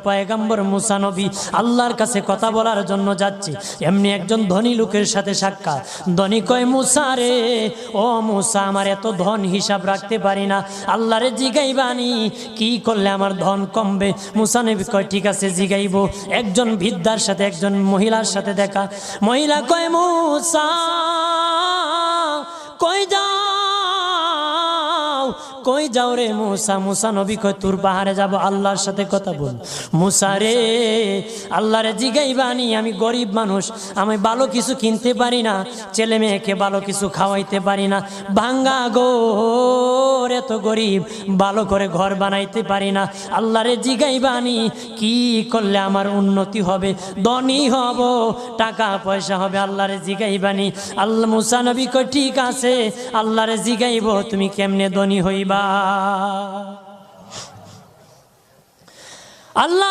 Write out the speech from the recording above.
পয়গম্বর মুসা নবী আল্লাহর কাছে কথা বলার জন্য যাচ্ছে, এমনি একজন ধনী লোকের সাথে সাক্ষাৎ। ধনী কয়, মুসা রে, ও মুসা, আমার এত ধন হিসাব রাখতে পারি না, আল্লাহরে জিগাইবানি কি করলে আমার ধন কমবে? মুসা নবী কয়, ঠিক আছে জিগাইব। একজন বৃদ্ধার সাথে, একজন মহিলার সাথে দেখা। মহিলা কয়, মুসা কই যাও, কই যাও রে মুসা? মুসা নবী কয়, তোর পাহাড়ে যাব, আল্লাহর সাথে কথা বল। মুসা রে, আল্লাহরে জিগাইবানি, আমি গরিব মানুষ, আমি ভালো কিছু কিনতে পারি না, ছেলে মেয়েকে ভালো কিছু খাওয়াইতে পারি না, ভাঙ্গা গোর, এত গরিব, ভালো করে ঘর বানাইতে পারি না, আল্লাহরে জিগাইবানি কি করলে আমার উন্নতি হবে, ধনী হব, টাকা পয়সা হবে, আল্লাহরে জিগাইবানি। আল্লাহ মুসা নবী কয়, ঠিক আছে, আল্লাহরে জিগাইব, তুমি কেমনে ধনী হইবা। আল্লাহ